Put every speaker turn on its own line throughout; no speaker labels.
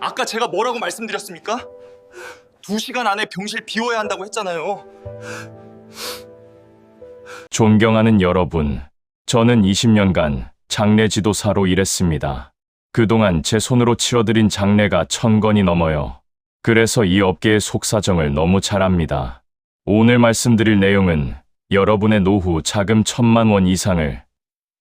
아까 제가 뭐라고 말씀드렸습니까? 2시간 안에 병실 비워야 한다고 했잖아요.
존경하는 여러분, 저는 20년간 장례 지도사로 일했습니다. 그동안 제 손으로 치러드린 장례가 1000건이 넘어요. 그래서 이 업계의 속사정을 너무 잘 압니다. 오늘 말씀드릴 내용은 여러분의 노후 자금 1000만 원 이상을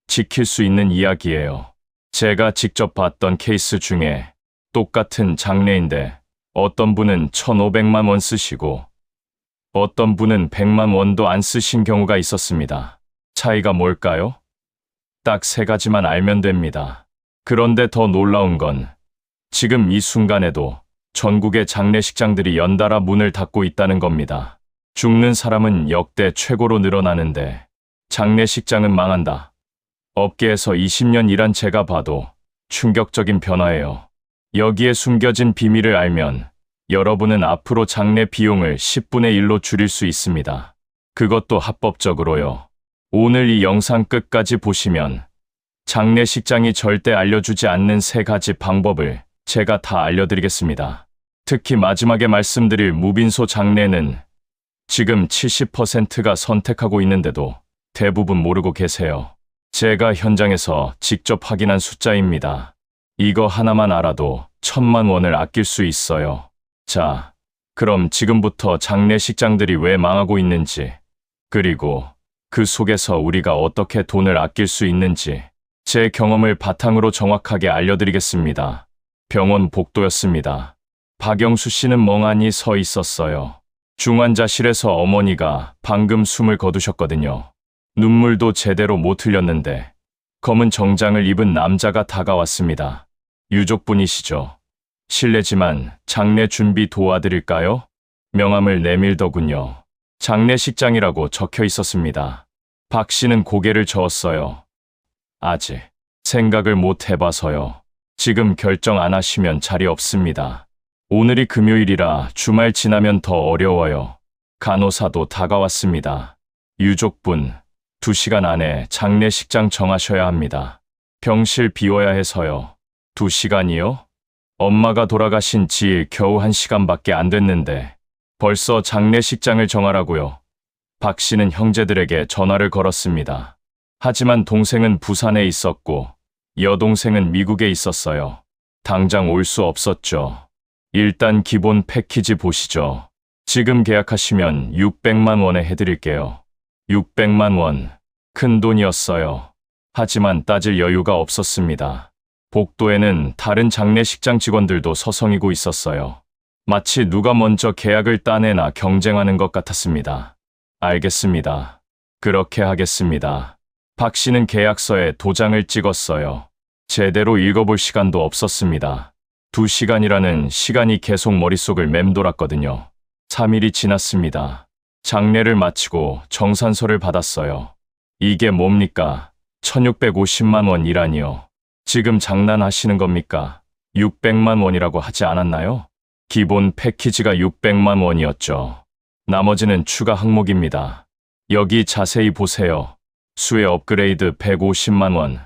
지킬 수 있는 이야기예요. 제가 직접 봤던 케이스 중에 똑같은 장례인데 어떤 분은 1500만 원 쓰시고 어떤 분은 100만 원도 안 쓰신 경우가 있었습니다. 차이가 뭘까요? 딱 3가지만 알면 됩니다. 그런데 더 놀라운 건 지금 이 순간에도 전국의 장례식장들이 연달아 문을 닫고 있다는 겁니다. 죽는 사람은 역대 최고로 늘어나는데 장례식장은 망한다. 업계에서 20년 일한 제가 봐도 충격적인 변화예요. 여기에 숨겨진 비밀을 알면 여러분은 앞으로 장례 비용을 10분의 1로 줄일 수 있습니다. 그것도 합법적으로요. 오늘 이 영상 끝까지 보시면 장례식장이 절대 알려주지 않는 3가지 방법을 제가 다 알려드리겠습니다. 특히 마지막에 말씀드릴 무빈소 장례는 지금 70%가 선택하고 있는데도 대부분 모르고 계세요. 제가 현장에서 직접 확인한 숫자입니다. 이거 하나만 알아도 1000만 원을 아낄 수 있어요. 자, 그럼 지금부터 장례식장들이 왜 망하고 있는지, 그리고 그 속에서 우리가 어떻게 돈을 아낄 수 있는지 제 경험을 바탕으로 정확하게 알려드리겠습니다. 병원 복도였습니다. 박영수 씨는 멍하니 서 있었어요. 중환자실에서 어머니가 방금 숨을 거두셨거든요. 눈물도 제대로 못 흘렸는데 검은 정장을 입은 남자가 다가왔습니다. 유족분이시죠? 실례지만 장례 준비 도와드릴까요? 명함을 내밀더군요. 장례식장이라고 적혀 있었습니다. 박 씨는 고개를 저었어요. 아직 생각을 못 해봐서요. 지금 결정 안 하시면 자리 없습니다. 오늘이 금요일이라 주말 지나면 더 어려워요. 간호사도 다가왔습니다. 유족분, 2시간 안에 장례식장 정하셔야 합니다. 병실 비워야 해서요. 2시간이요? 엄마가 돌아가신 지 겨우 1시간밖에 안 됐는데 벌써 장례식장을 정하라고요. 박 씨는 형제들에게 전화를 걸었습니다. 하지만 동생은 부산에 있었고 여동생은 미국에 있었어요. 당장 올 수 없었죠. 일단 기본 패키지 보시죠. 지금 계약하시면 600만 원에 해드릴게요. 600만 원, 큰 돈이었어요. 하지만 따질 여유가 없었습니다. 복도에는 다른 장례식장 직원들도 서성이고 있었어요. 마치 누가 먼저 계약을 따내나 경쟁하는 것 같았습니다. 알겠습니다. 그렇게 하겠습니다. 박 씨는 계약서에 도장을 찍었어요. 제대로 읽어볼 시간도 없었습니다. 2시간이라는 시간이 계속 머릿속을 맴돌았거든요. 3일이 지났습니다. 장례를 마치고 정산서를 받았어요. 이게 뭡니까? 1650만 원이라니요. 지금 장난하시는 겁니까? 600만 원이라고 하지 않았나요? 기본 패키지가 600만 원이었죠. 나머지는 추가 항목입니다. 여기 자세히 보세요. 수혜 업그레이드 150만 원,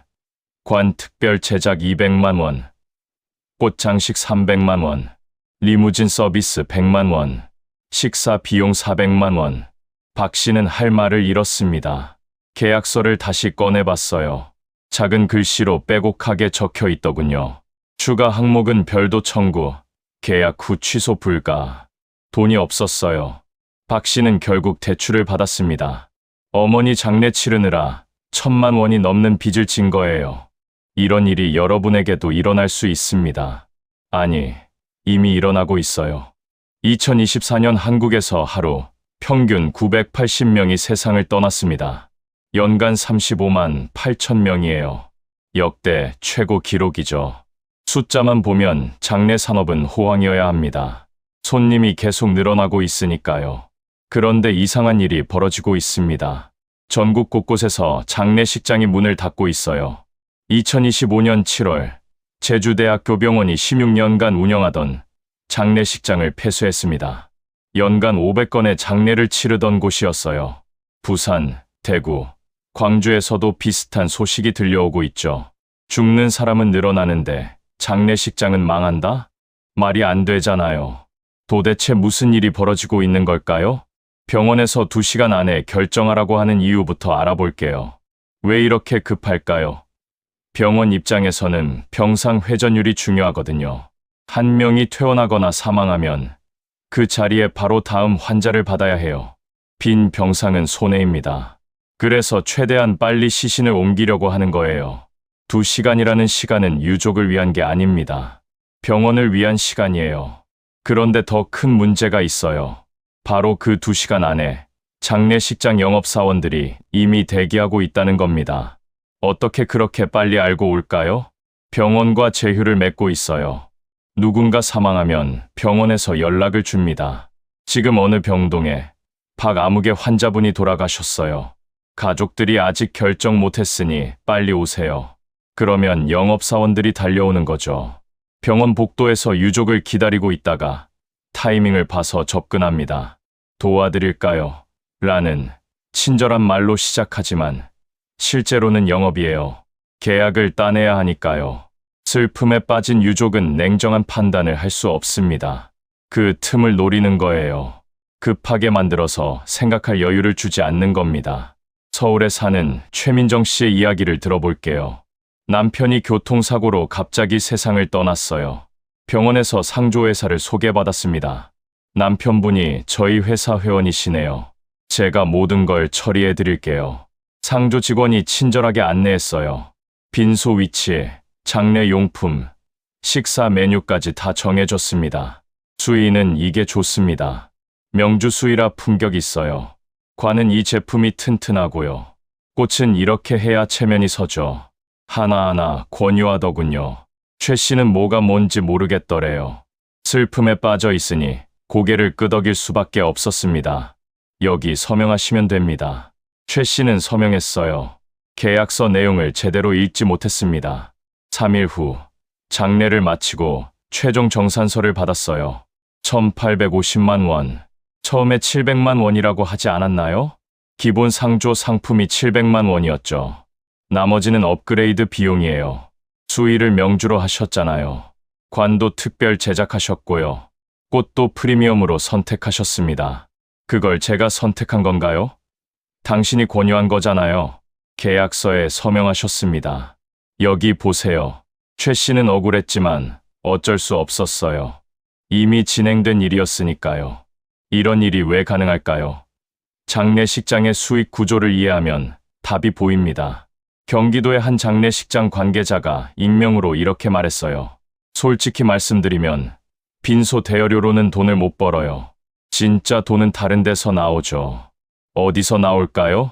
관 특별 제작 200만 원, 꽃 장식 300만 원, 리무진 서비스 100만 원, 식사 비용 400만 원. 박 씨는 할 말을 잃었습니다. 계약서를 다시 꺼내봤어요. 작은 글씨로 빼곡하게 적혀 있더군요. 추가 항목은 별도 청구, 계약 후 취소 불가. 돈이 없었어요. 박 씨는 결국 대출을 받았습니다. 어머니 장례 치르느라 1000만 원이 넘는 빚을 진 거예요. 이런 일이 여러분에게도 일어날 수 있습니다. 아니, 이미 일어나고 있어요. 2024년 한국에서 하루 평균 980명이 세상을 떠났습니다. 연간 35만 8천 명이에요. 역대 최고 기록이죠. 숫자만 보면 장례 산업은 호황이어야 합니다. 손님이 계속 늘어나고 있으니까요. 그런데 이상한 일이 벌어지고 있습니다. 전국 곳곳에서 장례식장이 문을 닫고 있어요. 2025년 7월 제주대학교 병원이 16년간 운영하던 장례식장을 폐쇄했습니다. 연간 500건의 장례를 치르던 곳이었어요. 부산, 대구, 광주에서도 비슷한 소식이 들려오고 있죠. 죽는 사람은 늘어나는데 장례식장은 망한다? 말이 안 되잖아요. 도대체 무슨 일이 벌어지고 있는 걸까요? 병원에서 2시간 안에 결정하라고 하는 이유부터 알아볼게요. 왜 이렇게 급할까요? 병원 입장에서는 병상 회전율이 중요하거든요. 한 명이 퇴원하거나 사망하면 그 자리에 바로 다음 환자를 받아야 해요. 빈 병상은 손해입니다. 그래서 최대한 빨리 시신을 옮기려고 하는 거예요. 2시간이라는 시간은 유족을 위한 게 아닙니다. 병원을 위한 시간이에요. 그런데 더 큰 문제가 있어요. 바로 그 2시간 안에 장례식장 영업사원들이 이미 대기하고 있다는 겁니다. 어떻게 그렇게 빨리 알고 올까요? 병원과 제휴를 맺고 있어요. 누군가 사망하면 병원에서 연락을 줍니다. 지금 어느 병동에 박아무개 환자분이 돌아가셨어요. 가족들이 아직 결정 못했으니 빨리 오세요. 그러면 영업사원들이 달려오는 거죠. 병원 복도에서 유족을 기다리고 있다가 타이밍을 봐서 접근합니다. 도와드릴까요? 라는 친절한 말로 시작하지만 실제로는 영업이에요. 계약을 따내야 하니까요. 슬픔에 빠진 유족은 냉정한 판단을 할 수 없습니다. 그 틈을 노리는 거예요. 급하게 만들어서 생각할 여유를 주지 않는 겁니다. 서울에 사는 최민정 씨의 이야기를 들어볼게요. 남편이 교통사고로 갑자기 세상을 떠났어요. 병원에서 상조회사를 소개받았습니다. 남편분이 저희 회사 회원이시네요. 제가 모든 걸 처리해 드릴게요. 상조 직원이 친절하게 안내했어요. 빈소 위치에 장례 용품, 식사 메뉴까지 다 정해줬습니다. 수의는 이게 좋습니다. 명주 수의라 품격 있어요. 관은 이 제품이 튼튼하고요. 꽃은 이렇게 해야 체면이 서죠. 하나하나 권유하더군요. 최 씨는 뭐가 뭔지 모르겠더래요. 슬픔에 빠져 있으니 고개를 끄덕일 수밖에 없었습니다. 여기 서명하시면 됩니다. 최 씨는 서명했어요. 계약서 내용을 제대로 읽지 못했습니다. 3일 후 장례를 마치고 최종 정산서를 받았어요. 1,850만 원. 처음에 700만 원이라고 하지 않았나요? 기본 상조 상품이 700만 원이었죠. 나머지는 업그레이드 비용이에요. 수의를 명주로 하셨잖아요. 관도 특별 제작하셨고요. 꽃도 프리미엄으로 선택하셨습니다. 그걸 제가 선택한 건가요? 당신이 권유한 거잖아요. 계약서에 서명하셨습니다. 여기 보세요. 최 씨는 억울했지만 어쩔 수 없었어요. 이미 진행된 일이었으니까요. 이런 일이 왜 가능할까요? 장례식장의 수익 구조를 이해하면 답이 보입니다. 경기도의 한 장례식장 관계자가 익명으로 이렇게 말했어요. 솔직히 말씀드리면 빈소 대여료로는 돈을 못 벌어요. 진짜 돈은 다른 데서 나오죠. 어디서 나올까요?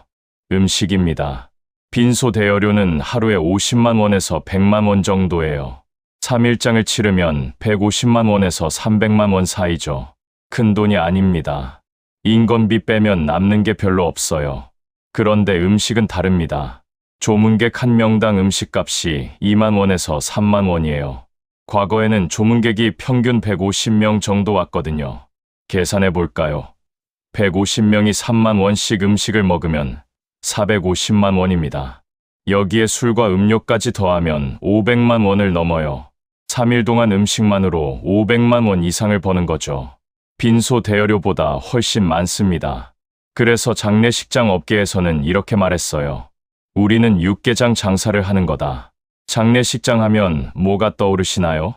음식입니다. 빈소 대여료는 하루에 50만 원에서 100만 원 정도예요. 3일장을 치르면 150만 원에서 300만 원 사이죠. 큰 돈이 아닙니다. 인건비 빼면 남는 게 별로 없어요. 그런데 음식은 다릅니다. 조문객 한 명당 음식값이 2만 원에서 3만 원이에요. 과거에는 조문객이 평균 150명 정도 왔거든요. 계산해 볼까요? 150명이 3만 원씩 음식을 먹으면 450만 원입니다. 여기에 술과 음료까지 더하면 500만 원을 넘어요. 3일 동안 음식만으로 500만 원 이상을 버는 거죠. 빈소 대여료보다 훨씬 많습니다. 그래서 장례식장 업계에서는 이렇게 말했어요. 우리는 육개장 장사를 하는 거다. 장례식장 하면 뭐가 떠오르시나요?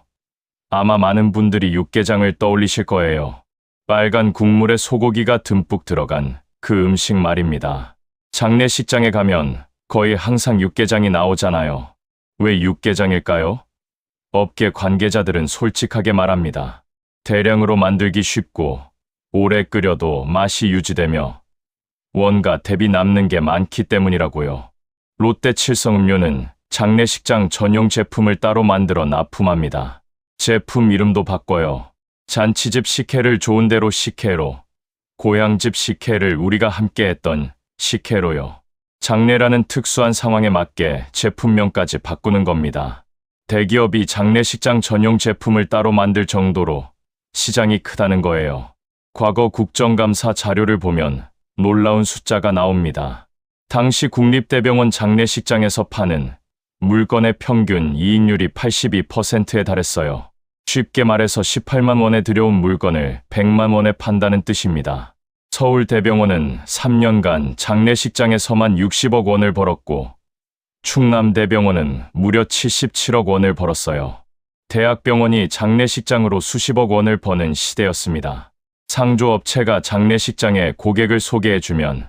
아마 많은 분들이 육개장을 떠올리실 거예요. 빨간 국물에 소고기가 듬뿍 들어간 그 음식 말입니다. 장례식장에 가면 거의 항상 육개장이 나오잖아요. 왜 육개장일까요? 업계 관계자들은 솔직하게 말합니다. 대량으로 만들기 쉽고 오래 끓여도 맛이 유지되며 원가 대비 남는 게 많기 때문이라고요. 롯데 칠성음료는 장례식장 전용 제품을 따로 만들어 납품합니다. 제품 이름도 바꿔요. 잔치집 식혜를 좋은 대로 식혜로, 고향집 식혜를 우리가 함께 했던 식혜로요. 장례라는 특수한 상황에 맞게 제품명까지 바꾸는 겁니다. 대기업이 장례식장 전용 제품을 따로 만들 정도로 시장이 크다는 거예요. 과거 국정감사 자료를 보면 놀라운 숫자가 나옵니다. 당시 국립대병원 장례식장에서 파는 물건의 평균 이익률이 82%에 달했어요. 쉽게 말해서 18만 원에 들여온 물건을 100만 원에 판다는 뜻입니다. 서울대병원은 3년간 장례식장에서만 60억 원을 벌었고 충남대병원은 무려 77억 원을 벌었어요. 대학병원이 장례식장으로 수십억 원을 버는 시대였습니다. 상조업체가 장례식장에 고객을 소개해주면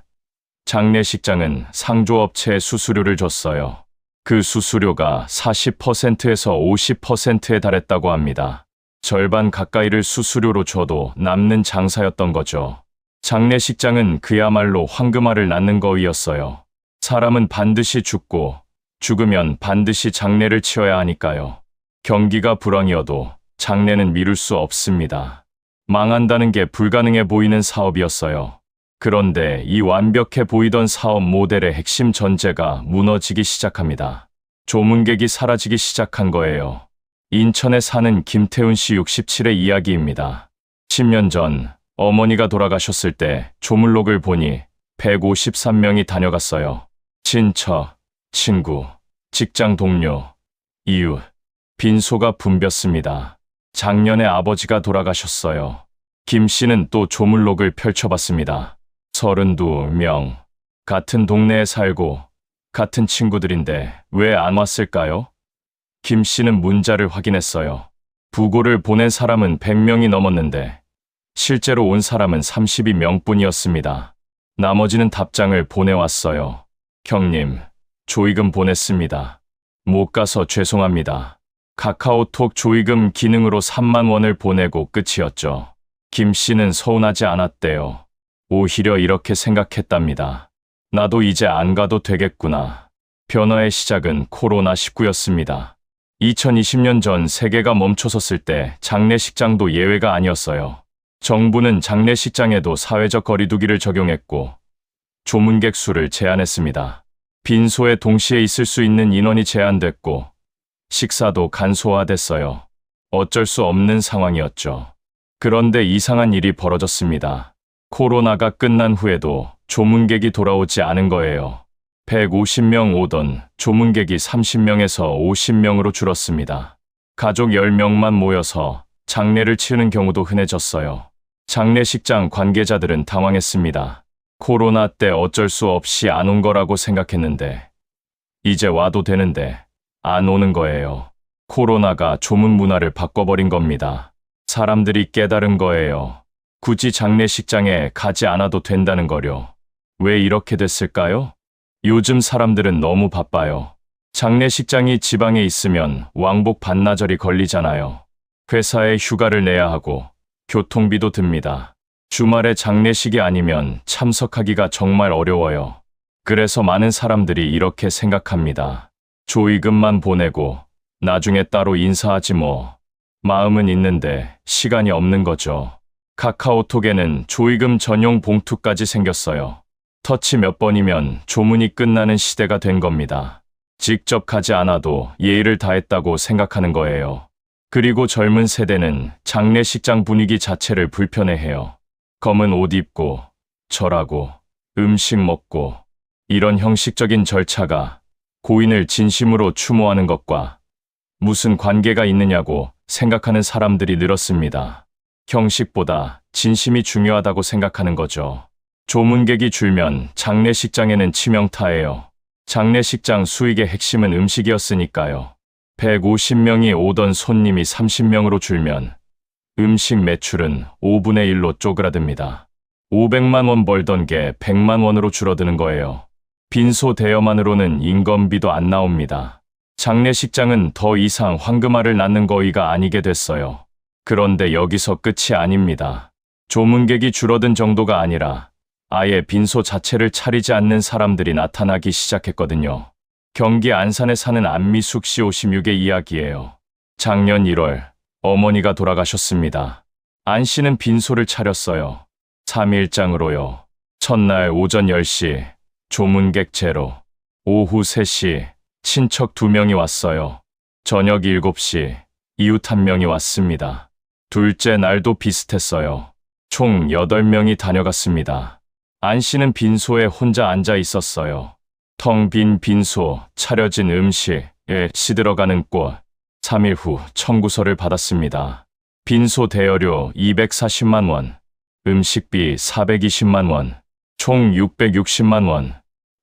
장례식장은 상조업체에 수수료를 줬어요. 그 수수료가 40%에서 50%에 달했다고 합니다. 절반 가까이를 수수료로 줘도 남는 장사였던 거죠. 장례식장은 그야말로 황금알을 낳는 거위였어요. 사람은 반드시 죽고 죽으면 반드시 장례를 치러야 하니까요. 경기가 불황이어도 장례는 미룰 수 없습니다. 망한다는 게 불가능해 보이는 사업이었어요. 그런데 이 완벽해 보이던 사업 모델의 핵심 전제가 무너지기 시작합니다. 조문객이 사라지기 시작한 거예요. 인천에 사는 김태훈 씨 67의 이야기입니다. 10년 전 어머니가 돌아가셨을 때 조문록을 보니 153명이 다녀갔어요. 친척, 친구, 직장 동료, 이웃, 빈소가 붐볐습니다. 작년에 아버지가 돌아가셨어요. 김 씨는 또 조문록을 펼쳐봤습니다. 32명. 같은 동네에 살고 같은 친구들인데 왜 안 왔을까요? 김 씨는 문자를 확인했어요. 부고를 보낸 사람은 100명이 넘었는데 실제로 온 사람은 32명뿐이었습니다. 나머지는 답장을 보내왔어요. 형님, 조의금 보냈습니다. 못 가서 죄송합니다. 카카오톡 조의금 기능으로 3만 원을 보내고 끝이었죠. 김 씨는 서운하지 않았대요. 오히려 이렇게 생각했답니다. 나도 이제 안 가도 되겠구나. 변화의 시작은 코로나19였습니다. 2020년 전 세계가 멈춰섰을 때 장례식장도 예외가 아니었어요. 정부는 장례식장에도 사회적 거리두기를 적용했고 조문객 수를 제한했습니다. 빈소에 동시에 있을 수 있는 인원이 제한됐고 식사도 간소화됐어요. 어쩔 수 없는 상황이었죠. 그런데 이상한 일이 벌어졌습니다. 코로나가 끝난 후에도 조문객이 돌아오지 않은 거예요. 150명 오던 조문객이 30명에서 50명으로 줄었습니다. 가족 10명만 모여서 장례를 치르는 경우도 흔해졌어요. 장례식장 관계자들은 당황했습니다. 코로나 때 어쩔 수 없이 안 온 거라고 생각했는데 이제 와도 되는데 안 오는 거예요. 코로나가 조문 문화를 바꿔버린 겁니다. 사람들이 깨달은 거예요. 굳이 장례식장에 가지 않아도 된다는 거요. 왜 이렇게 됐을까요? 요즘 사람들은 너무 바빠요. 장례식장이 지방에 있으면 왕복 반나절이 걸리잖아요. 회사에 휴가를 내야 하고 교통비도 듭니다. 주말에 장례식이 아니면 참석하기가 정말 어려워요. 그래서 많은 사람들이 이렇게 생각합니다. 조의금만 보내고 나중에 따로 인사하지 뭐. 마음은 있는데 시간이 없는 거죠. 카카오톡에는 조의금 전용 봉투까지 생겼어요. 터치 몇 번이면 조문이 끝나는 시대가 된 겁니다. 직접 가지 않아도 예의를 다했다고 생각하는 거예요. 그리고 젊은 세대는 장례식장 분위기 자체를 불편해해요. 검은 옷 입고, 절하고, 음식 먹고, 이런 형식적인 절차가 고인을 진심으로 추모하는 것과 무슨 관계가 있느냐고 생각하는 사람들이 늘었습니다. 형식보다 진심이 중요하다고 생각하는 거죠. 조문객이 줄면 장례식장에는 치명타예요. 장례식장 수익의 핵심은 음식이었으니까요. 150명이 오던 손님이 30명으로 줄면 음식 매출은 5분의 1로 쪼그라듭니다. 500만 원 벌던 게 100만 원으로 줄어드는 거예요. 빈소 대여만으로는 인건비도 안 나옵니다. 장례식장은 더 이상 황금알을 낳는 거위가 아니게 됐어요. 그런데 여기서 끝이 아닙니다. 조문객이 줄어든 정도가 아니라 아예 빈소 자체를 차리지 않는 사람들이 나타나기 시작했거든요. 경기 안산에 사는 안미숙 씨 56의 이야기예요. 작년 1월 어머니가 돌아가셨습니다. 안 씨는 빈소를 차렸어요. 3일장으로요. 첫날 오전 10시 조문객 제로. 오후 3시 친척 2명이 왔어요. 저녁 7시 이웃 1명이 왔습니다. 둘째 날도 비슷했어요. 총 8명이 다녀갔습니다. 안 씨는 빈소에 혼자 앉아 있었어요. 텅 빈 빈소, 차려진 음식에 시들어가는 꽃, 3일 후 청구서를 받았습니다. 빈소 대여료 240만 원, 음식비 420만 원, 총 660만 원.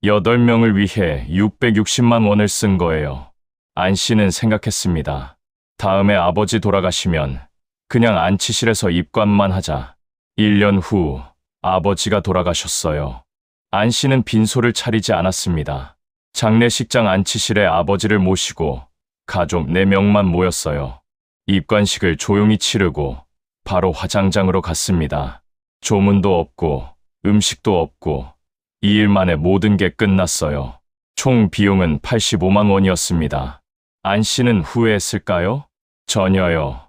8명을 위해 660만 원을 쓴 거예요. 안 씨는 생각했습니다. 다음에 아버지 돌아가시면 그냥 안치실에서 입관만 하자. 1년 후 아버지가 돌아가셨어요. 안 씨는 빈소를 차리지 않았습니다. 장례식장 안치실에 아버지를 모시고 가족 4명만 모였어요. 입관식을 조용히 치르고 바로 화장장으로 갔습니다. 조문도 없고 음식도 없고 2일 만에 모든 게 끝났어요. 총 비용은 85만 원이었습니다. 안 씨는 후회했을까요? 전혀요.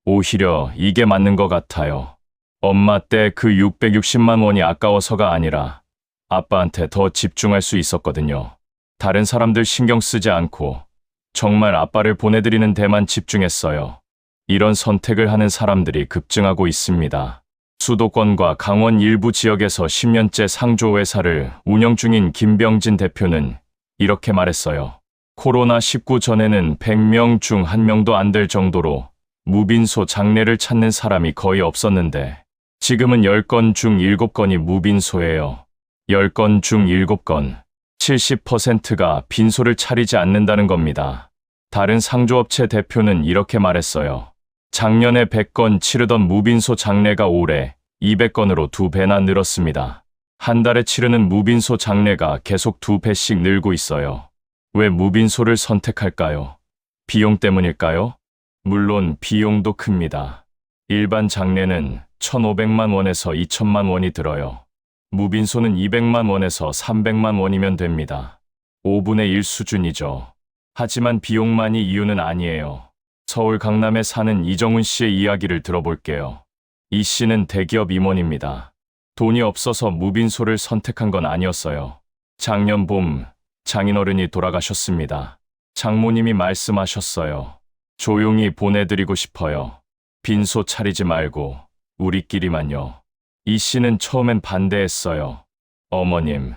오히려 이게 맞는 것 같아요. 엄마 때 그 660만 원이 아까워서가 아니라 아빠한테 더 집중할 수 있었거든요. 다른 사람들 신경 쓰지 않고 정말 아빠를 보내드리는 데만 집중했어요. 이런 선택을 하는 사람들이 급증하고 있습니다. 수도권과 강원 일부 지역에서 10년째 상조회사를 운영 중인 김병진 대표는 이렇게 말했어요. 코로나19 전에는 100명 중 1명도 안 될 정도로 무빈소 장례를 찾는 사람이 거의 없었는데 지금은 10건 중 7건이 무빈소예요. 10건 중 7건, 70%가 빈소를 차리지 않는다는 겁니다. 다른 상조업체 대표는 이렇게 말했어요. 작년에 100건 치르던 무빈소 장례가 올해 200건으로 2배나 늘었습니다. 한 달에 치르는 무빈소 장례가 계속 2배씩 늘고 있어요. 왜 무빈소를 선택할까요? 비용 때문일까요? 물론 비용도 큽니다. 일반 장례는 1,500만 원에서 2천만 원이 들어요. 무빈소는 200만 원에서 300만 원이면 됩니다. 5분의 1 수준이죠. 하지만 비용만이 이유는 아니에요. 서울 강남에 사는 이정훈 씨의 이야기를 들어볼게요. 이 씨는 대기업 임원입니다. 돈이 없어서 무빈소를 선택한 건 아니었어요. 작년 봄 장인어른이 돌아가셨습니다. 장모님이 말씀하셨어요. 조용히 보내드리고 싶어요. 빈소 차리지 말고 우리끼리만요. 이 씨는 처음엔 반대했어요. 어머님,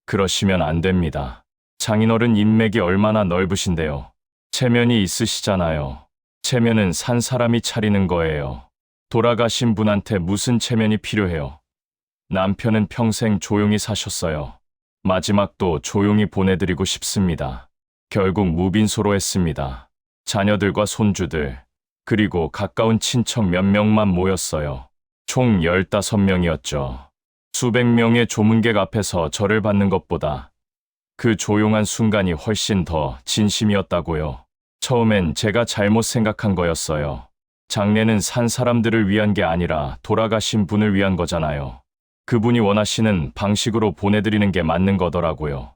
그러시면 안 됩니다. 장인어른 인맥이 얼마나 넓으신데요. 체면이 있으시잖아요. 체면은 산 사람이 차리는 거예요. 돌아가신 분한테 무슨 체면이 필요해요. 남편은 평생 조용히 사셨어요. 마지막도 조용히 보내드리고 싶습니다. 결국 무빈소로 했습니다. 자녀들과 손주들, 그리고 가까운 친척 몇 명만 모였어요. 총 15명이었죠. 수백 명의 조문객 앞에서 절을 받는 것보다 그 조용한 순간이 훨씬 더 진심이었다고요. 처음엔 제가 잘못 생각한 거였어요. 장례는 산 사람들을 위한 게 아니라 돌아가신 분을 위한 거잖아요. 그분이 원하시는 방식으로 보내드리는 게 맞는 거더라고요.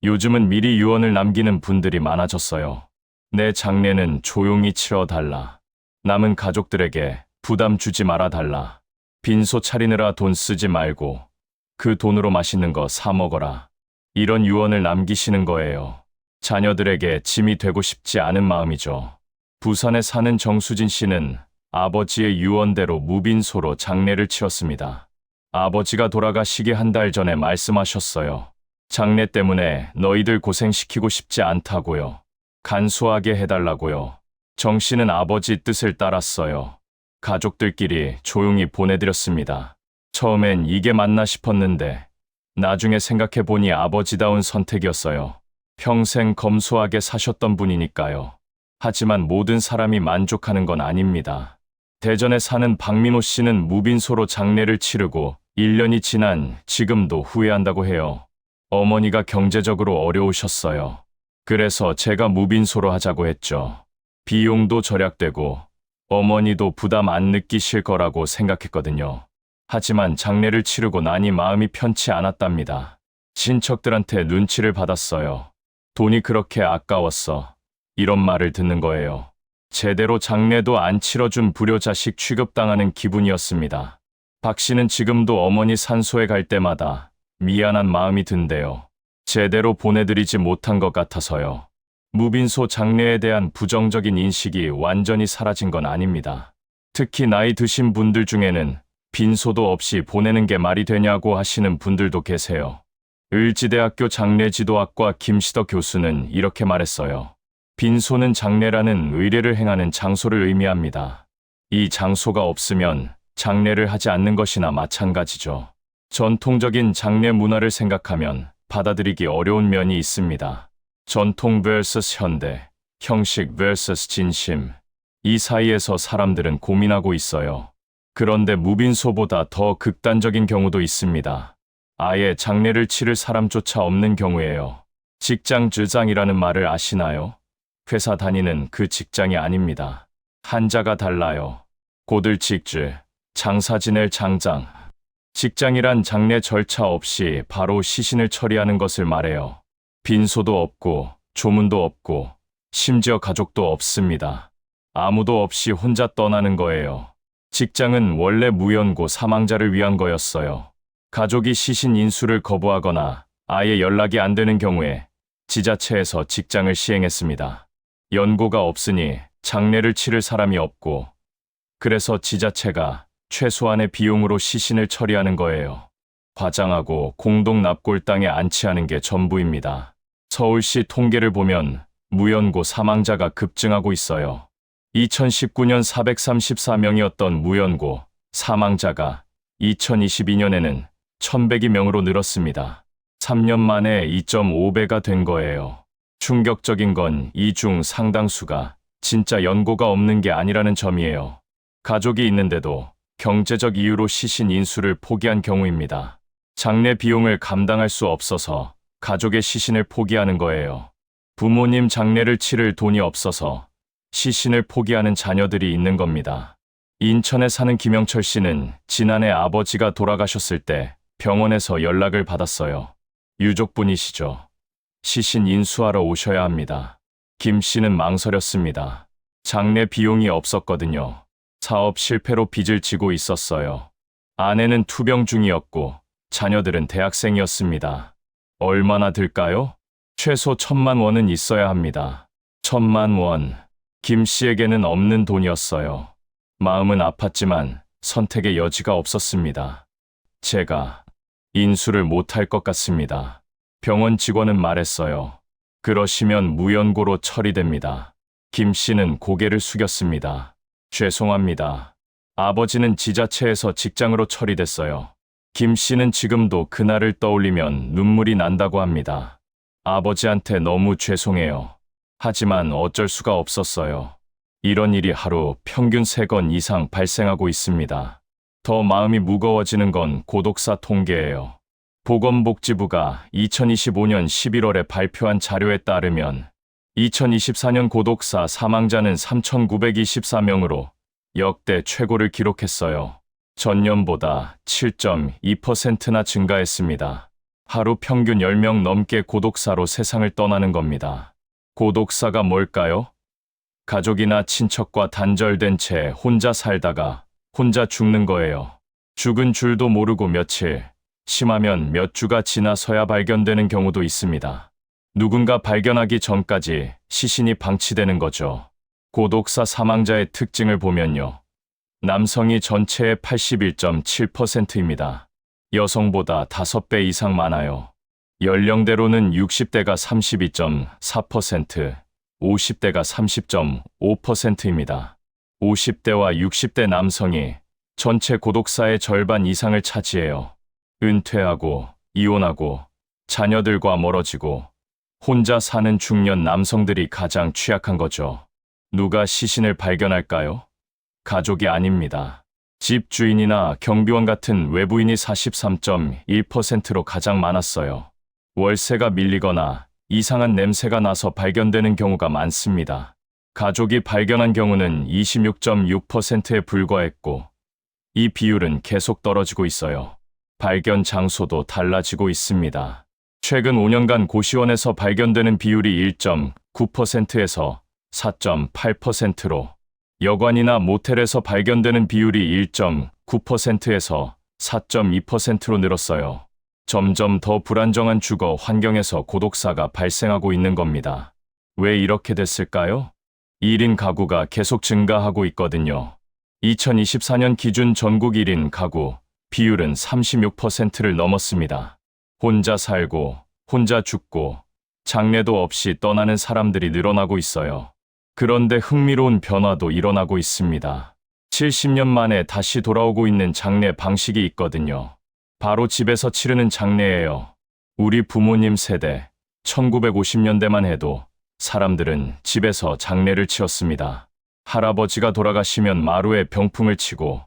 요즘은 미리 유언을 남기는 분들이 많아졌어요. 내 장례는 조용히 치러달라. 남은 가족들에게 부담 주지 말아달라. 빈소 차리느라 돈 쓰지 말고 그 돈으로 맛있는 거 사 먹어라. 이런 유언을 남기시는 거예요. 자녀들에게 짐이 되고 싶지 않은 마음이죠. 부산에 사는 정수진 씨는 아버지의 유언대로 무빈소로 장례를 치렀습니다. 아버지가 돌아가시기 한 달 전에 말씀하셨어요. 장례 때문에 너희들 고생시키고 싶지 않다고요. 간소하게 해달라고요. 정 씨는 아버지 뜻을 따랐어요. 가족들끼리 조용히 보내드렸습니다. 처음엔 이게 맞나 싶었는데 나중에 생각해보니 아버지다운 선택이었어요. 평생 검소하게 사셨던 분이니까요. 하지만 모든 사람이 만족하는 건 아닙니다. 대전에 사는 박민호 씨는 무빈소로 장례를 치르고 1년이 지난 지금도 후회한다고 해요. 어머니가 경제적으로 어려우셨어요. 그래서 제가 무빈소로 하자고 했죠. 비용도 절약되고 어머니도 부담 안 느끼실 거라고 생각했거든요. 하지만 장례를 치르고 나니 마음이 편치 않았답니다. 친척들한테 눈치를 받았어요. 돈이 그렇게 아까웠어. 이런 말을 듣는 거예요. 제대로 장례도 안 치러준 불효자식 취급당하는 기분이었습니다. 박 씨는 지금도 어머니 산소에 갈 때마다 미안한 마음이 든대요. 제대로 보내드리지 못한 것 같아서요. 무빈소 장례에 대한 부정적인 인식이 완전히 사라진 건 아닙니다. 특히 나이 드신 분들 중에는 빈소도 없이 보내는 게 말이 되냐고 하시는 분들도 계세요. 을지대학교 장례지도학과 김시덕 교수는 이렇게 말했어요. 빈소는 장례라는 의례를 행하는 장소를 의미합니다. 이 장소가 없으면 장례를 하지 않는 것이나 마찬가지죠. 전통적인 장례 문화를 생각하면 받아들이기 어려운 면이 있습니다. 전통 vs 현대, 형식 vs 진심. 이 사이에서 사람들은 고민하고 있어요. 그런데 무빈소보다 더 극단적인 경우도 있습니다. 아예 장례를 치를 사람조차 없는 경우예요. 직장 주장이라는 말을 아시나요? 회사 다니는 그 직장이 아닙니다. 한자가 달라요. 고들직주, 장사 지낼 장장. 직장이란 장례 절차 없이 바로 시신을 처리하는 것을 말해요. 빈소도 없고 조문도 없고 심지어 가족도 없습니다. 아무도 없이 혼자 떠나는 거예요. 직장은 원래 무연고 사망자를 위한 거였어요. 가족이 시신 인수를 거부하거나 아예 연락이 안 되는 경우에 지자체에서 직장을 시행했습니다. 연고가 없으니 장례를 치를 사람이 없고, 그래서 지자체가 최소한의 비용으로 시신을 처리하는 거예요. 화장하고 공동 납골당에 안치하는 게 전부입니다. 서울시 통계를 보면 무연고 사망자가 급증하고 있어요. 2019년 434명이었던 무연고 사망자가 2022년에는 1,102명으로 늘었습니다. 3년 만에 2.5배가 된 거예요. 충격적인 건 이 중 상당수가 진짜 연고가 없는 게 아니라는 점이에요. 가족이 있는데도 경제적 이유로 시신 인수를 포기한 경우입니다. 장례 비용을 감당할 수 없어서 가족의 시신을 포기하는 거예요. 부모님 장례를 치를 돈이 없어서 시신을 포기하는 자녀들이 있는 겁니다. 인천에 사는 김영철 씨는 지난해 아버지가 돌아가셨을 때 병원에서 연락을 받았어요. 유족분이시죠. 시신 인수하러 오셔야 합니다. 김 씨는 망설였습니다. 장례 비용이 없었거든요. 사업 실패로 빚을 지고 있었어요. 아내는 투병 중이었고 자녀들은 대학생이었습니다. 얼마나 들까요? 최소 1,000만 원은 있어야 합니다. 1,000만 원. 김 씨에게는 없는 돈이었어요. 마음은 아팠지만 선택의 여지가 없었습니다. 제가 인수를 못할 것 같습니다. 병원 직원은 말했어요. 그러시면 무연고로 처리됩니다. 김 씨는 고개를 숙였습니다. 죄송합니다. 아버지는 지자체에서 직장으로 처리됐어요. 김 씨는 지금도 그날을 떠올리면 눈물이 난다고 합니다. 아버지한테 너무 죄송해요. 하지만 어쩔 수가 없었어요. 이런 일이 하루 평균 3건 이상 발생하고 있습니다. 더 마음이 무거워지는 건 고독사 통계예요. 보건복지부가 2025년 11월에 발표한 자료에 따르면 2024년 고독사 사망자는 3,924명으로 역대 최고를 기록했어요. 전년보다 7.2%나 증가했습니다. 하루 평균 10명 넘게 고독사로 세상을 떠나는 겁니다. 고독사가 뭘까요? 가족이나 친척과 단절된 채 혼자 살다가 혼자 죽는 거예요. 죽은 줄도 모르고 며칠, 심하면 몇 주가 지나서야 발견되는 경우도 있습니다. 누군가 발견하기 전까지 시신이 방치되는 거죠. 고독사 사망자의 특징을 보면요. 남성이 전체의 81.7%입니다. 여성보다 5배 이상 많아요. 연령대로는 60대가 32.4%, 50대가 30.5%입니다. 50대와 60대 남성이 전체 고독사의 절반 이상을 차지해요. 은퇴하고 이혼하고 자녀들과 멀어지고 혼자 사는 중년 남성들이 가장 취약한 거죠. 누가 시신을 발견할까요? 가족이 아닙니다. 집주인이나 경비원 같은 외부인이 43.1%로 가장 많았어요. 월세가 밀리거나 이상한 냄새가 나서 발견되는 경우가 많습니다. 가족이 발견한 경우는 26.6%에 불과했고, 이 비율은 계속 떨어지고 있어요. 발견 장소도 달라지고 있습니다. 최근 5년간 고시원에서 발견되는 비율이 1.9%에서 4.8%로, 여관이나 모텔에서 발견되는 비율이 1.9%에서 4.2%로 늘었어요. 점점 더 불안정한 주거 환경에서 고독사가 발생하고 있는 겁니다. 왜 이렇게 됐을까요? 1인 가구가 계속 증가하고 있거든요. 2024년 기준 전국 1인 가구 비율은 36%를 넘었습니다. 혼자 살고, 혼자 죽고, 장례도 없이 떠나는 사람들이 늘어나고 있어요. 그런데 흥미로운 변화도 일어나고 있습니다. 70년 만에 다시 돌아오고 있는 장례 방식이 있거든요. 바로 집에서 치르는 장례예요. 우리 부모님 세대, 1950년대만 해도 사람들은 집에서 장례를 치렀습니다. 할아버지가 돌아가시면 마루에 병풍을 치고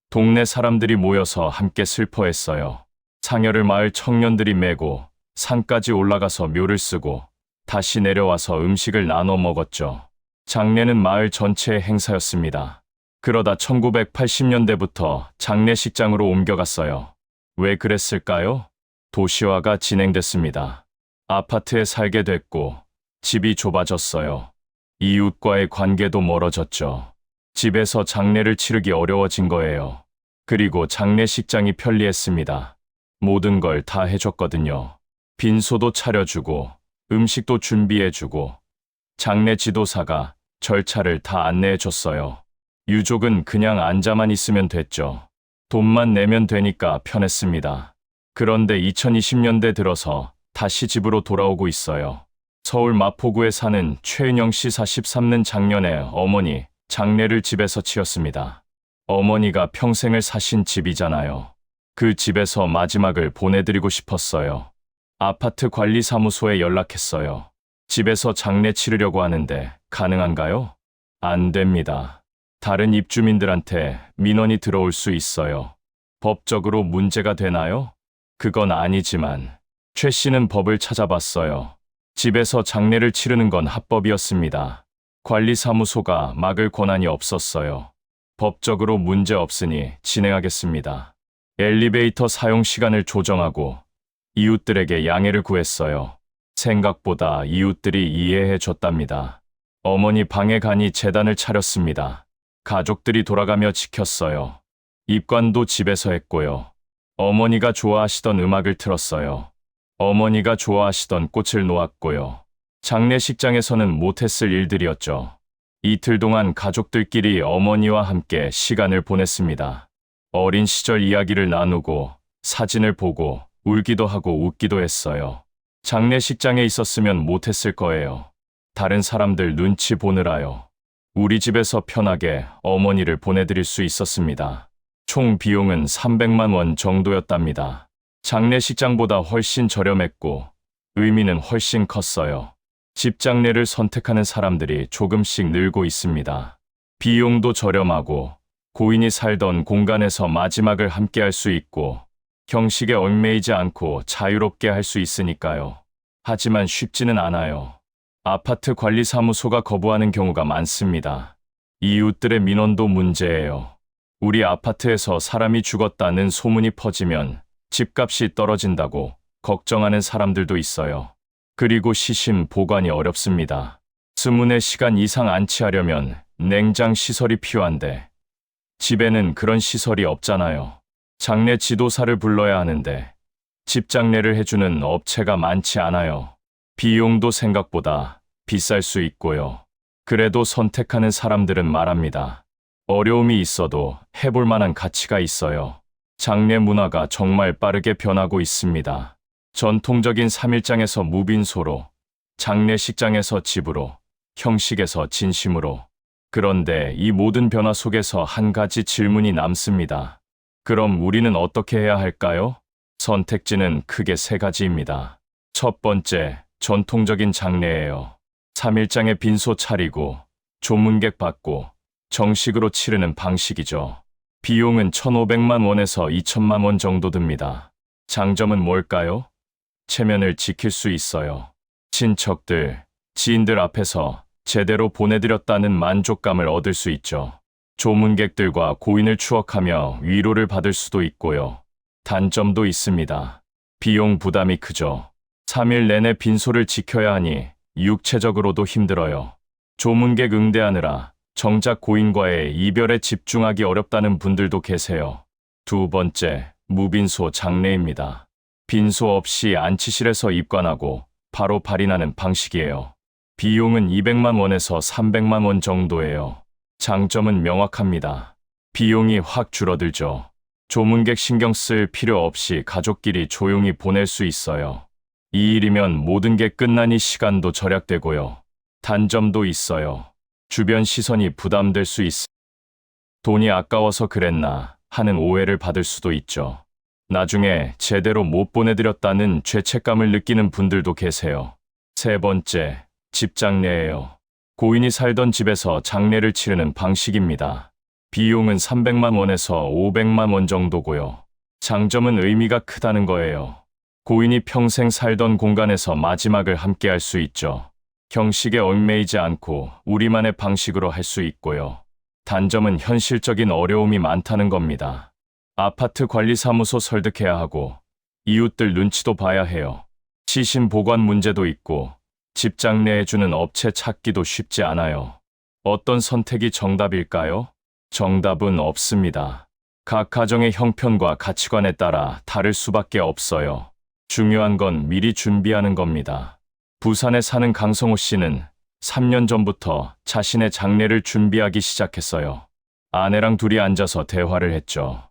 동네 사람들이 모여서 함께 슬퍼했어요. 상여를 마을 청년들이 메고 산까지 올라가서 묘를 쓰고 다시 내려와서 음식을 나눠 먹었죠. 장례는 마을 전체의 행사였습니다. 그러다 1980년대부터 장례식장으로 옮겨갔어요. 왜 그랬을까요? 도시화가 진행됐습니다. 아파트에 살게 됐고 집이 좁아졌어요. 이웃과의 관계도 멀어졌죠. 집에서 장례를 치르기 어려워진 거예요. 그리고 장례식장이 편리했습니다. 모든 걸 다 해줬거든요. 빈소도 차려주고 음식도 준비해주고 장례 지도사가 절차를 다 안내해줬어요. 유족은 그냥 앉아만 있으면 됐죠. 돈만 내면 되니까 편했습니다. 그런데 2020년대 들어서 다시 집으로 돌아오고 있어요. 서울 마포구에 사는 최은영 씨 43는 작년에 어머니 장례를 집에서 치렀습니다. 어머니가 평생을 사신 집이잖아요. 그 집에서 마지막을 보내드리고 싶었어요. 아파트 관리사무소에 연락했어요. 집에서 장례 치르려고 하는데 가능한가요? 안 됩니다. 다른 입주민들한테 민원이 들어올 수 있어요. 법적으로 문제가 되나요? 그건 아니지만 최 씨는 법을 찾아봤어요. 집에서 장례를 치르는 건 합법이었습니다. 관리사무소가 막을 권한이 없었어요. 법적으로 문제 없으니 진행하겠습니다. 엘리베이터 사용 시간을 조정하고 이웃들에게 양해를 구했어요. 생각보다 이웃들이 이해해 줬답니다. 어머니 방에 가니 제단을 차렸습니다. 가족들이 돌아가며 지켰어요. 입관도 집에서 했고요. 어머니가 좋아하시던 음악을 틀었어요. 어머니가 좋아하시던 꽃을 놓았고요. 장례식장에서는 못했을 일들이었죠. 이틀 동안 가족들끼리 어머니와 함께 시간을 보냈습니다. 어린 시절 이야기를 나누고 사진을 보고 울기도 하고 웃기도 했어요. 장례식장에 있었으면 못했을 거예요. 다른 사람들 눈치 보느라요. 우리 집에서 편하게 어머니를 보내드릴 수 있었습니다. 총 비용은 300만 원 정도였답니다. 장례식장보다 훨씬 저렴했고 의미는 훨씬 컸어요. 집 장례를 선택하는 사람들이 조금씩 늘고 있습니다. 비용도 저렴하고 고인이 살던 공간에서 마지막을 함께 할 수 있고 경식에 얽매이지 않고 자유롭게 할 수 있으니까요. 하지만 쉽지는 않아요. 아파트 관리사무소가 거부하는 경우가 많습니다. 이웃들의 민원도 문제예요. 우리 아파트에서 사람이 죽었다는 소문이 퍼지면 집값이 떨어진다고 걱정하는 사람들도 있어요. 그리고 시신 보관이 어렵습니다. 24시간 이상 안치하려면 냉장 시설이 필요한데 집에는 그런 시설이 없잖아요. 장례 지도사를 불러야 하는데 집 장례를 해주는 업체가 많지 않아요. 비용도 생각보다 비쌀 수 있고요. 그래도 선택하는 사람들은 말합니다. 어려움이 있어도 해볼 만한 가치가 있어요. 장례 문화가 정말 빠르게 변하고 있습니다. 전통적인 3일장에서 무빈소로, 장례식장에서 집으로, 형식에서 진심으로. 그런데 이 모든 변화 속에서 한 가지 질문이 남습니다. 그럼 우리는 어떻게 해야 할까요? 선택지는 크게 세 가지입니다. 첫 번째, 전통적인 장례예요. 3일장에 빈소 차리고, 조문객 받고, 정식으로 치르는 방식이죠. 비용은 1,500만 원에서 2,000만 원 정도 듭니다. 장점은 뭘까요? 체면을 지킬 수 있어요. 친척들, 지인들 앞에서 제대로 보내드렸다는 만족감을 얻을 수 있죠. 조문객들과 고인을 추억하며 위로를 받을 수도 있고요. 단점도 있습니다. 비용 부담이 크죠. 3일 내내 빈소를 지켜야 하니 육체적으로도 힘들어요. 조문객 응대하느라 정작 고인과의 이별에 집중하기 어렵다는 분들도 계세요. 두 번째, 무빈소 장례입니다. 빈소 없이 안치실에서 입관하고 바로 발인하는 방식이에요. 비용은 200만 원에서 300만 원 정도예요. 장점은 명확합니다. 비용이 확 줄어들죠. 조문객 신경 쓸 필요 없이 가족끼리 조용히 보낼 수 있어요. 이 일이면 모든 게 끝나니 시간도 절약되고요. 단점도 있어요. 주변 시선이 부담될 수 있어. 돈이 아까워서 그랬나 하는 오해를 받을 수도 있죠. 나중에 제대로 못 보내드렸다는 죄책감을 느끼는 분들도 계세요. 세 번째, 집 장례예요. 고인이 살던 집에서 장례를 치르는 방식입니다. 비용은 300만 원에서 500만 원 정도고요. 장점은 의미가 크다는 거예요. 고인이 평생 살던 공간에서 마지막을 함께 할 수 있죠. 형식에 얽매이지 않고 우리만의 방식으로 할 수 있고요. 단점은 현실적인 어려움이 많다는 겁니다. 아파트 관리사무소 설득해야 하고 이웃들 눈치도 봐야 해요. 시신 보관 문제도 있고 집 장례해주는 업체 찾기도 쉽지 않아요. 어떤 선택이 정답일까요? 정답은 없습니다. 각 가정의 형편과 가치관에 따라 다를 수밖에 없어요. 중요한 건 미리 준비하는 겁니다. 부산에 사는 강성호 씨는 3년 전부터 자신의 장례를 준비하기 시작했어요. 아내랑 둘이 앉아서 대화를 했죠.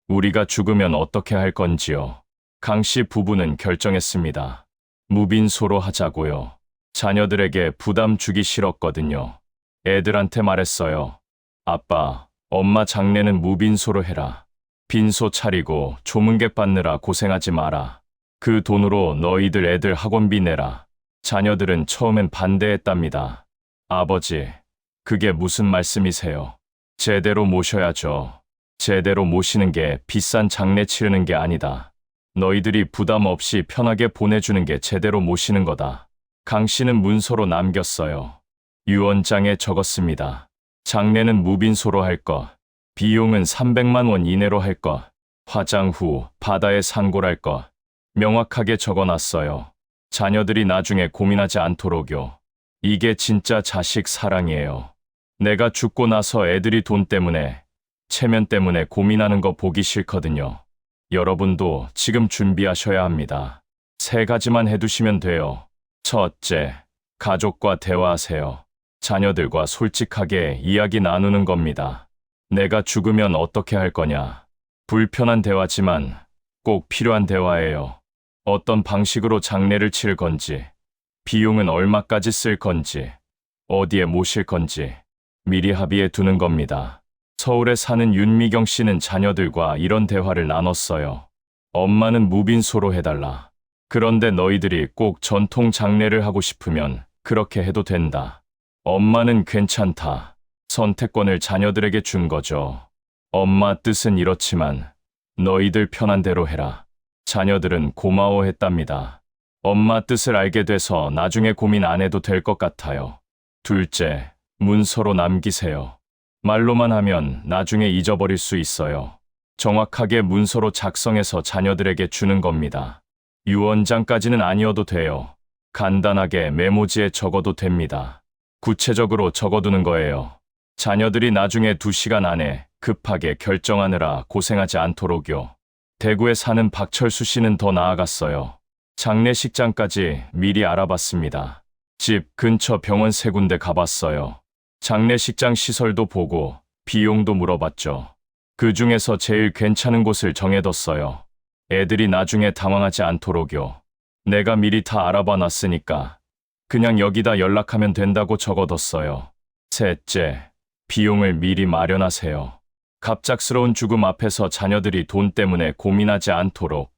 우리가 죽으면 어떻게 할 건지요. 강 씨 부부는 결정했습니다. 무빈소로 하자고요. 자녀들에게 부담 주기 싫었거든요. 애들한테 말했어요. 아빠, 엄마 장례는 무빈소로 해라. 빈소 차리고 조문객 받느라 고생하지 마라. 그 돈으로 너희들 애들 학원비 내라. 자녀들은 처음엔 반대했답니다. 아버지, 그게 무슨 말씀이세요? 제대로 모셔야죠. 제대로 모시는 게 비싼 장례 치르는 게 아니다. 너희들이 부담 없이 편하게 보내주는 게 제대로 모시는 거다. 강 씨는 문서로 남겼어요. 유언장에 적었습니다. 장례는 무빈소로 할 것, 비용은 300만 원 이내로 할 것, 화장 후 바다에 산골할 것, 명확하게 적어놨어요. 자녀들이 나중에 고민하지 않도록요. 이게 진짜 자식 사랑이에요. 내가 죽고 나서 애들이 돈 때문에, 체면 때문에 고민하는 거 보기 싫거든요. 여러분도 지금 준비하셔야 합니다. 3가지만 해두시면 돼요. 첫째, 가족과 대화하세요. 자녀들과 솔직하게 이야기 나누는 겁니다. 내가 죽으면 어떻게 할 거냐. 불편한 대화지만 꼭 필요한 대화예요. 어떤 방식으로 장례를 치를 건지, 비용은 얼마까지 쓸 건지, 어디에 모실 건지 미리 합의해 두는 겁니다. 서울에 사는 윤미경 씨는 자녀들과 이런 대화를 나눴어요. 엄마는 무빈소로 해달라. 그런데 너희들이 꼭 전통 장례를 하고 싶으면 그렇게 해도 된다. 엄마는 괜찮다. 선택권을 자녀들에게 준 거죠. 엄마 뜻은 이렇지만 너희들 편한 대로 해라. 자녀들은 고마워했답니다. 엄마 뜻을 알게 돼서 나중에 고민 안 해도 될 것 같아요. 둘째, 문서로 남기세요. 말로만 하면 나중에 잊어버릴 수 있어요. 정확하게 문서로 작성해서 자녀들에게 주는 겁니다. 유언장까지는 아니어도 돼요. 간단하게 메모지에 적어도 됩니다. 구체적으로 적어두는 거예요. 자녀들이 나중에 2시간 안에 급하게 결정하느라 고생하지 않도록요. 대구에 사는 박철수 씨는 더 나아갔어요. 장례식장까지 미리 알아봤습니다. 집 근처 병원 3군데 가봤어요. 장례식장 시설도 보고 비용도 물어봤죠. 그 중에서 제일 괜찮은 곳을 정해뒀어요. 애들이 나중에 당황하지 않도록요. 내가 미리 다 알아봐 놨으니까 그냥 여기다 연락하면 된다고 적어뒀어요. 셋째, 비용을 미리 마련하세요. 갑작스러운 죽음 앞에서 자녀들이 돈 때문에 고민하지 않도록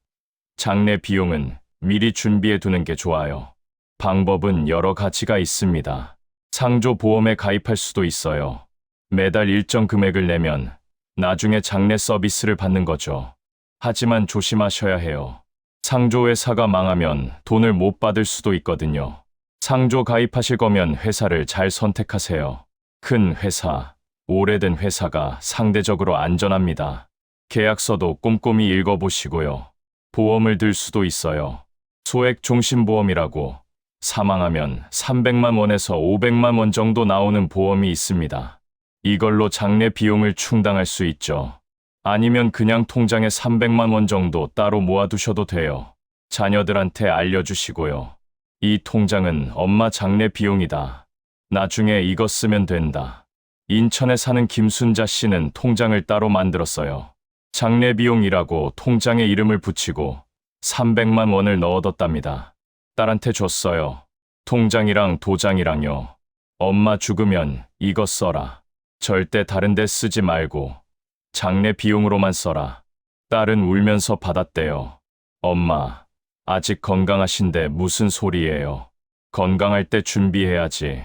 장례 비용은 미리 준비해 두는 게 좋아요. 방법은 여러 가지가 있습니다. 상조 보험에 가입할 수도 있어요. 매달 일정 금액을 내면 나중에 장례 서비스를 받는 거죠. 하지만 조심하셔야 해요. 상조 회사가 망하면 돈을 못 받을 수도 있거든요. 상조 가입하실 거면 회사를 잘 선택하세요. 큰 회사, 오래된 회사가 상대적으로 안전합니다. 계약서도 꼼꼼히 읽어보시고요. 보험을 들 수도 있어요. 소액 종신보험이라고 사망하면 300만 원에서 500만 원 정도 나오는 보험이 있습니다. 이걸로 장례 비용을 충당할 수 있죠. 아니면 그냥 통장에 300만 원 정도 따로 모아두셔도 돼요. 자녀들한테 알려주시고요. 이 통장은 엄마 장례 비용이다. 나중에 이거 쓰면 된다. 인천에 사는 김순자 씨는 통장을 따로 만들었어요. 장례 비용이라고 통장에 이름을 붙이고 300만 원을 넣어뒀답니다. 딸한테 줬어요. 통장이랑 도장이랑요. 엄마 죽으면 이거 써라. 절대 다른 데 쓰지 말고 장례 비용으로만 써라. 딸은 울면서 받았대요. 엄마, 아직 건강하신데 무슨 소리예요. 건강할 때 준비해야지.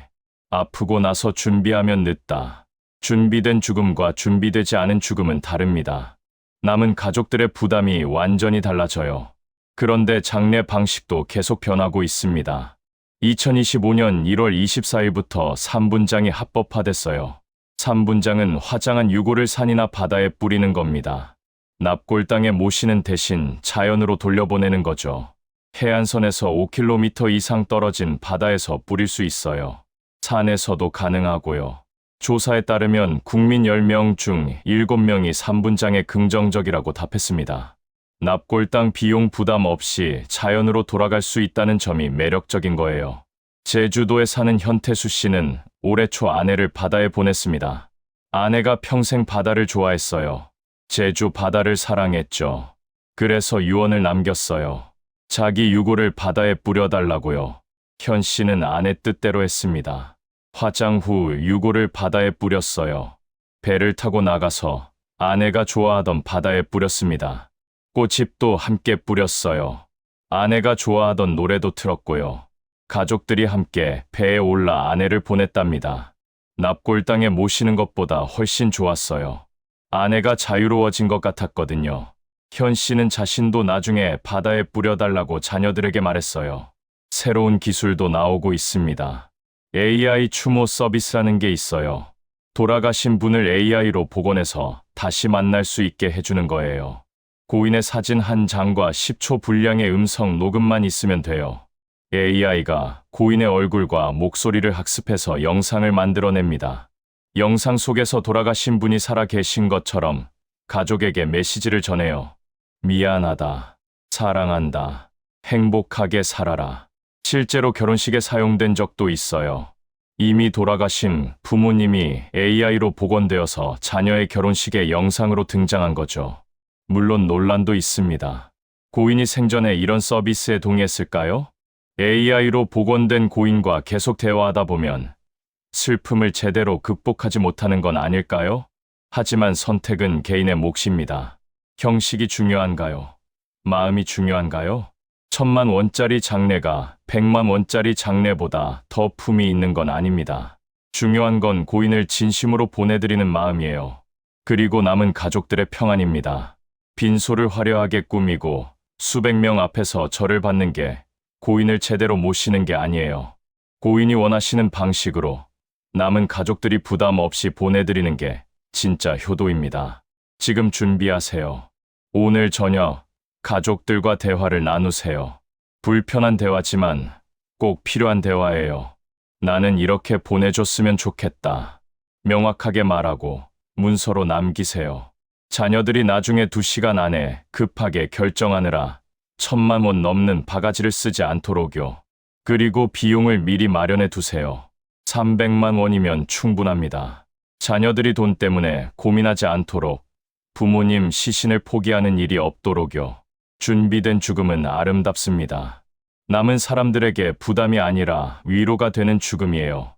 아프고 나서 준비하면 늦다. 준비된 죽음과 준비되지 않은 죽음은 다릅니다. 남은 가족들의 부담이 완전히 달라져요. 그런데 장례 방식도 계속 변하고 있습니다. 2025년 1월 24일부터 삼분장이 합법화됐어요. 삼분장은 화장한 유골을 산이나 바다에 뿌리는 겁니다. 납골당에 모시는 대신 자연으로 돌려보내는 거죠. 해안선에서 5km 이상 떨어진 바다에서 뿌릴 수 있어요. 산에서도 가능하고요. 조사에 따르면 국민 10명 중 7명이 삼분장에 긍정적이라고 답했습니다. 납골당 비용 부담 없이 자연으로 돌아갈 수 있다는 점이 매력적인 거예요. 제주도에 사는 현태수 씨는 올해 초 아내를 바다에 보냈습니다. 아내가 평생 바다를 좋아했어요. 제주 바다를 사랑했죠. 그래서 유언을 남겼어요. 자기 유골을 바다에 뿌려달라고요. 현 씨는 아내 뜻대로 했습니다. 화장 후 유골을 바다에 뿌렸어요. 배를 타고 나가서 아내가 좋아하던 바다에 뿌렸습니다. 꽃잎도 함께 뿌렸어요. 아내가 좋아하던 노래도 틀었고요. 가족들이 함께 배에 올라 아내를 보냈답니다. 납골당에 모시는 것보다 훨씬 좋았어요. 아내가 자유로워진 것 같았거든요. 현 씨는 자신도 나중에 바다에 뿌려달라고 자녀들에게 말했어요. 새로운 기술도 나오고 있습니다. AI 추모 서비스라는 게 있어요. 돌아가신 분을 AI로 복원해서 다시 만날 수 있게 해주는 거예요. 고인의 사진 한 장과 10초 분량의 음성 녹음만 있으면 돼요. AI가 고인의 얼굴과 목소리를 학습해서 영상을 만들어냅니다. 영상 속에서 돌아가신 분이 살아 계신 것처럼 가족에게 메시지를 전해요. 미안하다. 사랑한다. 행복하게 살아라. 실제로 결혼식에 사용된 적도 있어요. 이미 돌아가신 부모님이 AI로 복원되어서 자녀의 결혼식에 영상으로 등장한 거죠. 물론 논란도 있습니다. 고인이 생전에 이런 서비스에 동의했을까요? AI로 복원된 고인과 계속 대화하다 보면 슬픔을 제대로 극복하지 못하는 건 아닐까요? 하지만 선택은 개인의 몫입니다. 형식이 중요한가요? 마음이 중요한가요? 1,000만 원짜리 장례가 100만 원짜리 장례보다 더 품이 있는 건 아닙니다. 중요한 건 고인을 진심으로 보내드리는 마음이에요. 그리고 남은 가족들의 평안입니다. 빈소를 화려하게 꾸미고 수백 명 앞에서 절을 받는 게 고인을 제대로 모시는 게 아니에요. 고인이 원하시는 방식으로 남은 가족들이 부담 없이 보내드리는 게 진짜 효도입니다. 지금 준비하세요. 오늘 저녁 가족들과 대화를 나누세요. 불편한 대화지만 꼭 필요한 대화예요. 나는 이렇게 보내줬으면 좋겠다. 명확하게 말하고 문서로 남기세요. 자녀들이 나중에 2시간 안에 급하게 결정하느라 1,000만 원 넘는 바가지를 쓰지 않도록요. 그리고 비용을 미리 마련해 두세요. 300만 원이면 충분합니다. 자녀들이 돈 때문에 고민하지 않도록 부모님 시신을 포기하는 일이 없도록요. 준비된 죽음은 아름답습니다. 남은 사람들에게 부담이 아니라 위로가 되는 죽음이에요.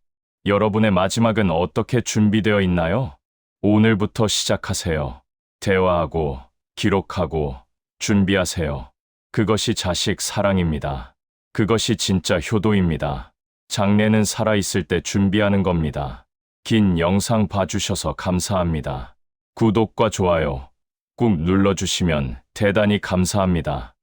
여러분의 마지막은 어떻게 준비되어 있나요? 오늘부터 시작하세요. 대화하고, 기록하고, 준비하세요. 그것이 자식 사랑입니다. 그것이 진짜 효도입니다. 장례는 살아있을 때 준비하는 겁니다. 긴 영상 봐주셔서 감사합니다. 구독과 좋아요 꾹 눌러주시면 대단히 감사합니다.